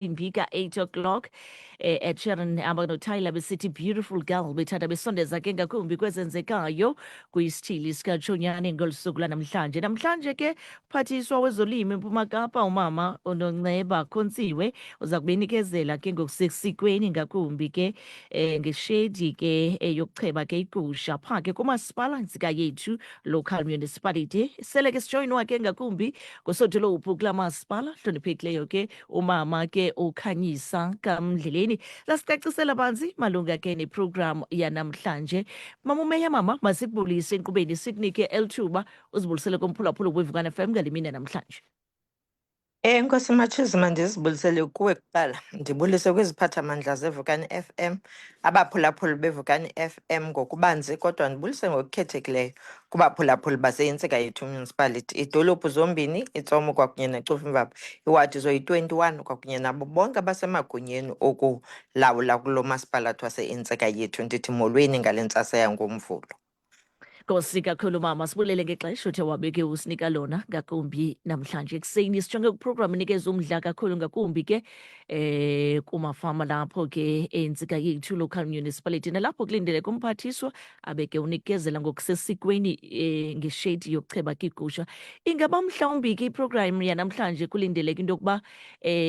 Imbika 8 o'clock at Sharon Tyler besithi beautiful girl bethanda besondeza ke ngakumbi kwezenzekayo kwisithili sikajonyane ngolusuku namhlanje ke uphathiswa wezolimo eMpuma Kapa umama uNonceba Khontsiwe uza kubenikezela ke ngokusesikweni ngakumbi ke ngeshedi ke yokucheba ke igusha pha ke kumasipala ntsika yethu local municipality sele ke sijoyinwa ke ngakumbi ngosodolophu kula masipala hloniphekileyo ke umama ke ukhanyisa kaMdleleni lasicacisela banzi malunga ke neprogram yanamhlanje. Mama umeya mama masibulise enkqubeni sikunike elithuba uzibulisele komphulaphula weVukani FM ngale mini namhlanje. Enkosi Matshizima, ndizibulisele kuwe kuqala, ndibulise kwiziphathamandla zeVukani FM, abaphulaphuli beVukani FM ngokubanzi, kodwa ndibulise ngokukhethekileyo kubaphulaphuli baseyintsika yethu municipality, iidolophu zombini, iTsomo kwakunye neCofimvaba, iwadi zoyi-21 kwakunye nabo bonke abasemagunyeni okulawula kulo masipalathi waseyintsika yethu. Ndithi molweni ngale ntsasa yangoMvulo. Nkosi kakhulu mama, sibulele ngexesha uthe wabeke usinika lona ngakumbi namhlanje ekuseni. Sijonge kuprogram enikeza umdla kakhulu ngakumbi ke kumafama lapho ke entsika yethu local municipality nalapho kulindeleke umphathiswa abeke unikezela ngokusesikweni ngeshedi yokucheba kigusha. Ingaba mhlawumbi ke iprogram yanamhlanje kulindeleke into yokuba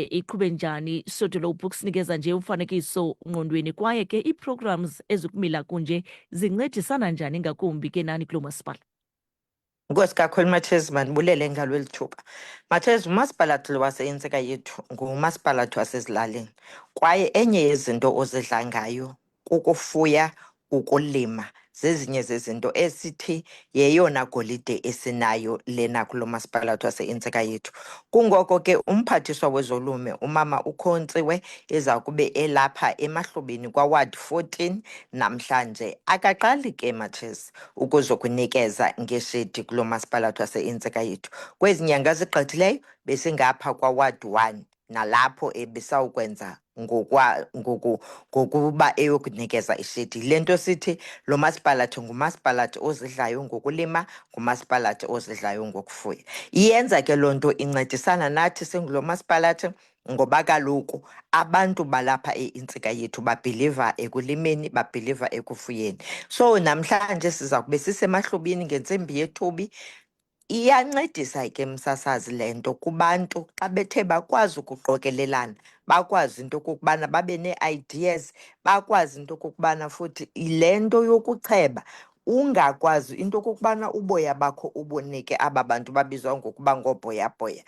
iqhube njani sodolophu ukusinikeza nje umfanekiso ngqondweni kwaye ke ii-programs ezikumila kunje zincedisana njani ngakumbi ke nani kulo masipala? Nkosi kakhulu Matshizima, ndibulele ngalo eli thuba. Matshizima, umasipalathi lo waseyintsika yethu ngumasipalathi wasezilalini kwaye enye yezinto ozidla ngayo kukufuya, ukulima. Zezinye zezinto esithi yeyona golide esinayo lena kulo masipalathi waseyintsika yethu. Kungoko ke umphathiswa wezolimo umama uKhontsiwe eza kube elapha emahlubini kwaWard 14 namhlanje. Akaqali ke Matshizi ukuzokunikeza ngeshedi kulo masipalathi waseyintsika yethu. Kwezi nyanga zigqithileyo besingapha kwaWard 1 nalapho ebesawukwenza ngokuba eyokunikeza ishedi. Le nto sithi lo masipalathi ngumasipalathi ozidlayo ngokulima, ngumasipalathi ozidlayo ngokufuya. Iyenza ke loo nto incedisana nathi singulo masipalathi ngoba kaloku abantu balapha eintsika yethu babhiliva ekulimeni, babhiliva ekufuyeni. So namhlanje siza kube sisemahlubini ngentsimbi yethubi. Iyancedisa ke msasazi le nto kubantu xa bethe bakwazi ukuqokelelana, bakwazi into okokubana babe nee-ideas, bakwazi into okokubana futhi le nto yokucheba ungakwazi into okokubana uboya bakho ubunike aba bantu babizwa ngokuba ngoobhoyabhoya.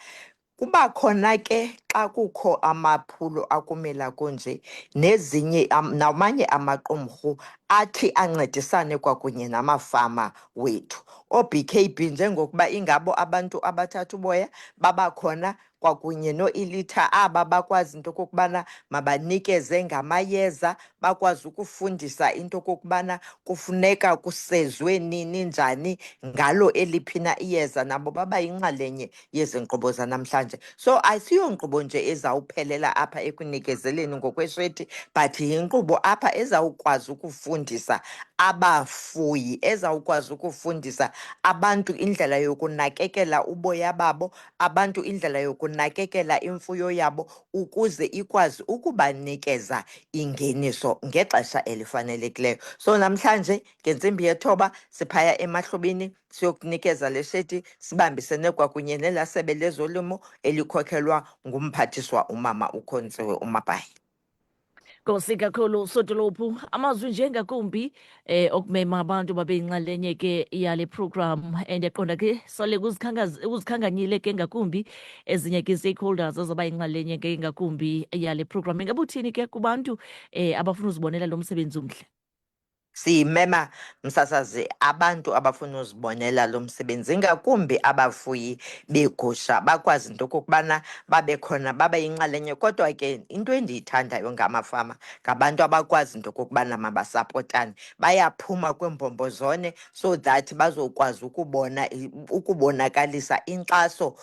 Kuba khona ke xa kukho amaphulo akumila kunje nezinye namanye amaqumrhu athi ancedisane kwakunye namafama wethu. OBKB njengokuba ingabo abantu abathatha uboya babakhona kwakunye no-Ilitha aba bakwazi into okokubana mabanikeze ngamayeza, bakwazi ukufundisa into okokubana kufuneka kusezwe nini njani ngalo eliphina iyeza, nabo baba yinxalenye yezi nkqubo zanamhlanje. So asiyonkqubo nje ezawuphelela apha ekunikezeleni ngokwesheti, but yinkqubo apha ezawukwazi ukufundisa abafuyi, ezawukwazi ukufundisa abantu indlela yokunakekela uboya babo, abantu indlela yokunakekela imfuyo yabo ukuze ikwazi ukubanikeza ingeniso ngexesha elifanelekileyo. So namhlanje ngentsimbi yethoba siphaya emahlubini siyokunikeza le shedi, sibambisene kwakunye nelaa sebe lezolimo elikhokhelwa ngumphathiswa umama uKhontsiwe uMabayi. Nkosi kakhulu sodolophu, amazwi nje ngakumbi okumema abantu babe yinxalenye ke yale program and yaqonda ke sole uzikhanganyile ke ngakumbi ezinye ke stakeholders ezaba yinxalenye ke ngakumbi yale program. Ingabe uthini ke kubantu abafuna uzibonela lo msebenzi umhle? Simema msasazi abantu abafuna uzibonela lo msebenzi, ngakumbi abafuyi beegusha, bakwazi into okokubana babe khona, babe yinxalenye. Kodwa ke into endiyithandayo ngamafama ngabantu abakwazi into okokubana mabasapotane, bayaphuma kwiimbombozone so that bazokwazi ukubonakalisa inkxaso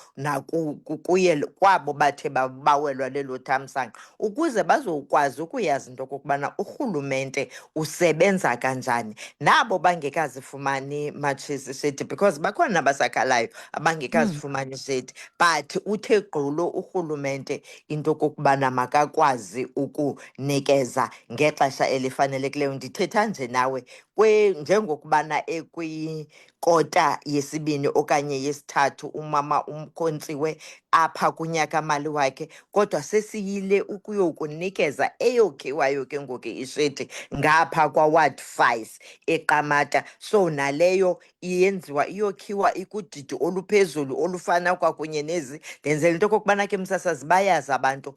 kuye kwabo bathe bawelwa lelo thamsanqa, ukuze bazokwazi ukuyazi into okokubana urhulumente usebenza kanjani nabo bangekazifumani matshisi shethi, because bakhona abasakhalayo abangekazifumani shethi, but uthe gqolo urhulumente into kokubana makakwazi ukunikeza ngexesha elifanelekileyo. Ndithetha nje nawe njengokubana ekwikota yesibini okanye yesithathu umama uMkhonciwe apha kunyaka-mali wakhe, kodwa sesiyile ukuyokunikeza eyokhiwayo ke ngoku ishedi ngapha kwaWard 5 eQamata. So naleyo iyenziwa iyokhiwa ikudidi oluphezulu olufana kwakunye nezi. Ndenzela into okokubana ke msasazi bayazi abantu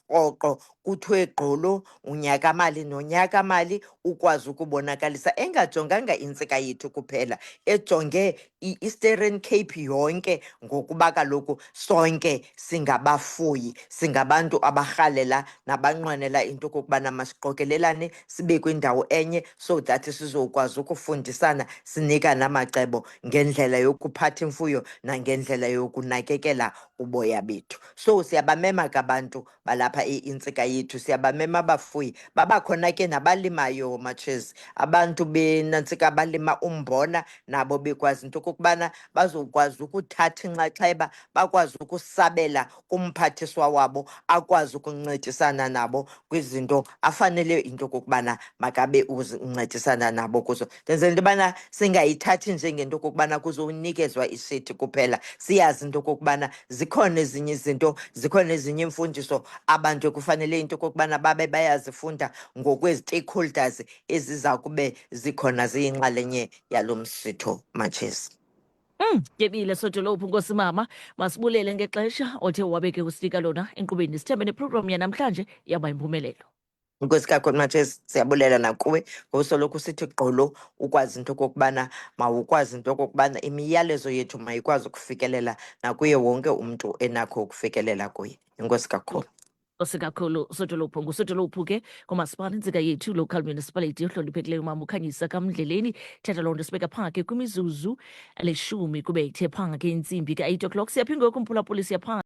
rhoqo kuthiwe gqolo unyaka-mali nonyaka-mali ukwazi ukubonakalisa, engajonganga intsika yethu kuphela, ejonge i-Eastern Cape yonke, ngokuba kaloku sonke singabafuyi, singabantu abarhalela nabanqwenela into okokubana masiqokelelane sibe kwindawo enye, so that sizokwazi ukufundisana sinika namacebo ngendlela yokuphatha imfuyo nangendlela yokunakekela uboya bethu. So siyabamema ke abantu balapha intsika yethu, siyabamema abafuyi. Babakhona ke nabalimayo Matshezi, abantu benantsika abalima umbona, nabo bekwazi into okokubana bazokwazi ukuthatha inxaxheba, bakwazi ukusabela kumphathiswa wabo, akwazi ukuncedisana nabo kwizinto afanele into okokubana makabe uncedisana nabo kuzo. Ndenzela into yobana singayithathi njengento okokubana kuzonikezwa ishethi kuphela, siyazi into okokubana zikhona ezinye izinto, zikhona ezinye iimfundiso abantu ekufanele into okokubana babe bayazifunda ngokwezi-stakeholders eziza kube zikhona ziyinxalenye yalo msitho Matshezi. Yebile Sotolophu Nkosi mama, masibulele ngexesha othe wabeke usinika lona enkqubeni. Sithembe neprogram yanamhlanje yaba yimpumelelo. Nkosi kakhulu Matshezi, siyabulela nakuwe ngosoloko usithi gqolo ukwazi into okokubana mawukwazi into okokubana imiyalezo yethu mayikwazi ukufikelela nakuye wonke umntu enakho ukufikelela kuye. Inkosi kakhulu. Nkosi kakhulu Sotolophu. NguSotolophu ke kumasipala intsika yethu local municipality yohloniphekileyo mama uKhanyisa kaMdleleni. Thetha loo nto sibeka phaa ke kwimizuzu 10 kube ithe phaa ke intsimbi ka-8 o'clock. Siyaphinde ngoku umphulaphuli siyaphaa